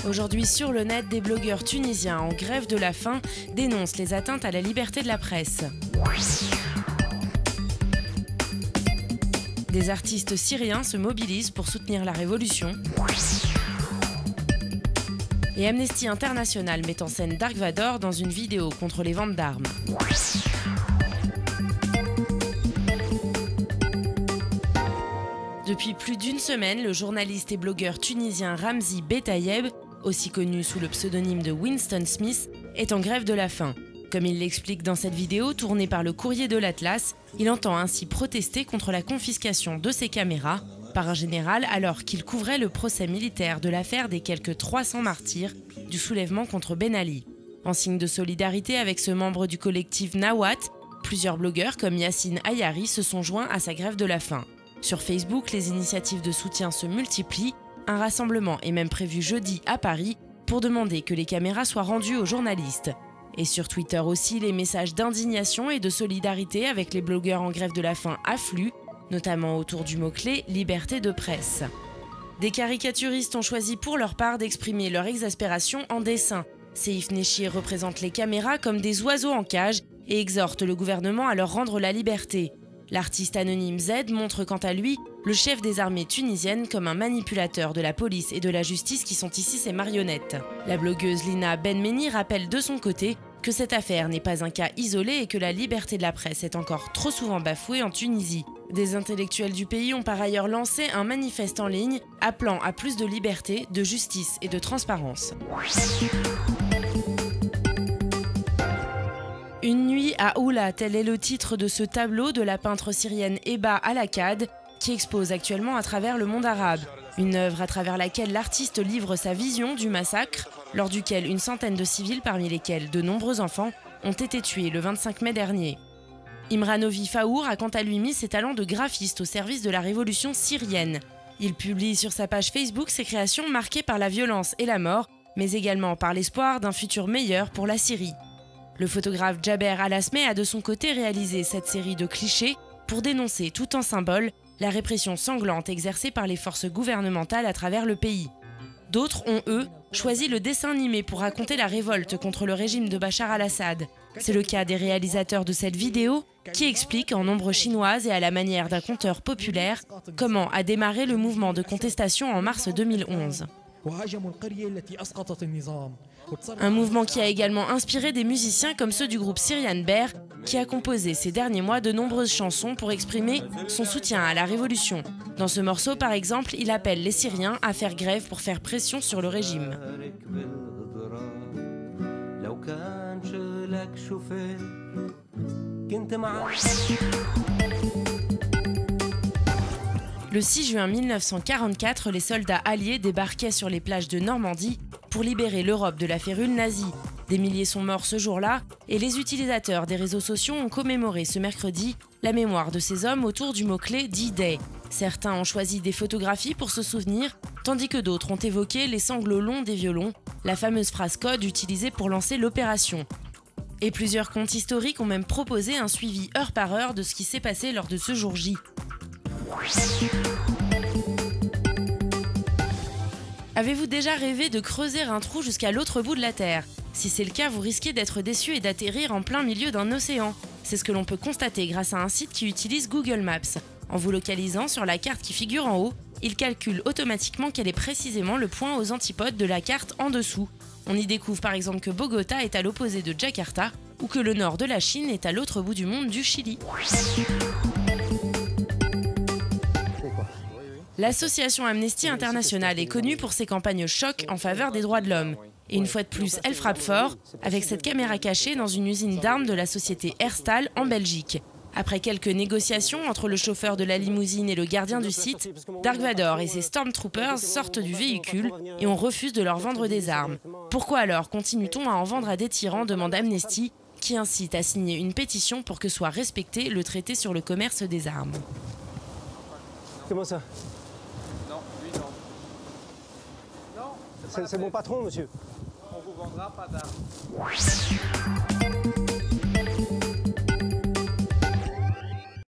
Aujourd'hui sur le net, des blogueurs tunisiens en grève de la faim dénoncent les atteintes à la liberté de la presse. Des artistes syriens se mobilisent pour soutenir la révolution. Et Amnesty International met en scène Dark Vador dans une vidéo contre les ventes d'armes. Depuis plus d'une semaine, le journaliste et blogueur tunisien Ramzy Betayeb, aussi connu sous le pseudonyme de Winston Smith, est en grève de la faim. Comme il l'explique dans cette vidéo tournée par le Courrier de l'Atlas, il entend ainsi protester contre la confiscation de ses caméras par un général alors qu'il couvrait le procès militaire de l'affaire des quelques 300 martyrs du soulèvement contre Ben Ali. En signe de solidarité avec ce membre du collectif Nawat, plusieurs blogueurs comme Yassine Ayari se sont joints à sa grève de la faim. Sur Facebook, les initiatives de soutien se multiplient. Un rassemblement est même prévu jeudi à Paris pour demander que les caméras soient rendues aux journalistes. Et sur Twitter aussi, les messages d'indignation et de solidarité avec les blogueurs en grève de la faim affluent, notamment autour du mot-clé « liberté de presse ». Des caricaturistes ont choisi pour leur part d'exprimer leur exaspération en dessin. Seif Nechi représente les caméras comme des oiseaux en cage et exhorte le gouvernement à leur rendre la liberté. L'artiste anonyme Z montre quant à lui le chef des armées tunisiennes comme un manipulateur de la police et de la justice qui sont ici ses marionnettes. La blogueuse Lina Benmeni rappelle de son côté que cette affaire n'est pas un cas isolé et que la liberté de la presse est encore trop souvent bafouée en Tunisie. Des intellectuels du pays ont par ailleurs lancé un manifeste en ligne appelant à plus de liberté, de justice et de transparence. Une nuit à Oula, tel est le titre de ce tableau de la peintre syrienne Eba Al-Akkad qui expose actuellement à travers le monde arabe. Une œuvre à travers laquelle l'artiste livre sa vision du massacre, lors duquel une centaine de civils, parmi lesquels de nombreux enfants, ont été tués le 25 mai dernier. Imranovi Faour a quant à lui mis ses talents de graphiste au service de la révolution syrienne. Il publie sur sa page Facebook ses créations marquées par la violence et la mort, mais également par l'espoir d'un futur meilleur pour la Syrie. Le photographe Jaber Al-Asmeh a de son côté réalisé cette série de clichés pour dénoncer tout en symbole la répression sanglante exercée par les forces gouvernementales à travers le pays. D'autres ont, eux, choisi le dessin animé pour raconter la révolte contre le régime de Bachar al-Assad. C'est le cas des réalisateurs de cette vidéo qui expliquent en ombre chinoise et à la manière d'un conteur populaire comment a démarré le mouvement de contestation en mars 2011. Un mouvement qui a également inspiré des musiciens comme ceux du groupe Syrian Bear, qui a composé ces derniers mois de nombreuses chansons pour exprimer son soutien à la révolution. Dans ce morceau, par exemple, il appelle les Syriens à faire grève pour faire pression sur le régime. Le 6 juin 1944, les soldats alliés débarquaient sur les plages de Normandie pour libérer l'Europe de la férule nazie. Des milliers sont morts ce jour-là et les utilisateurs des réseaux sociaux ont commémoré ce mercredi la mémoire de ces hommes autour du mot-clé D-Day. Certains ont choisi des photographies pour se souvenir, tandis que d'autres ont évoqué les sanglots longs des violons, la fameuse phrase code utilisée pour lancer l'opération. Et plusieurs comptes historiques ont même proposé un suivi heure par heure de ce qui s'est passé lors de ce jour J. Avez-vous déjà rêvé de creuser un trou jusqu'à l'autre bout de la Terre? Si c'est le cas, vous risquez d'être déçu et d'atterrir en plein milieu d'un océan. C'est ce que l'on peut constater grâce à un site qui utilise Google Maps. En vous localisant sur la carte qui figure en haut, il calcule automatiquement quel est précisément le point aux antipodes de la carte en dessous. On y découvre par exemple que Bogota est à l'opposé de Jakarta ou que le nord de la Chine est à l'autre bout du monde du Chili. L'association Amnesty International est connue pour ses campagnes choc en faveur des droits de l'homme. Et une fois de plus, elle frappe fort avec cette caméra cachée dans une usine d'armes de la société Herstal en Belgique. Après quelques négociations entre le chauffeur de la limousine et le gardien du site, Dark Vador et ses Stormtroopers sortent du véhicule et on refuse de leur vendre des armes. Pourquoi alors continue-t-on à en vendre à des tyrans, demande Amnesty, qui incite à signer une pétition pour que soit respecté le traité sur le commerce des armes. Comment ça? Non, lui non. Non, c'est mon patron, monsieur. On vous vendra pas d'armes.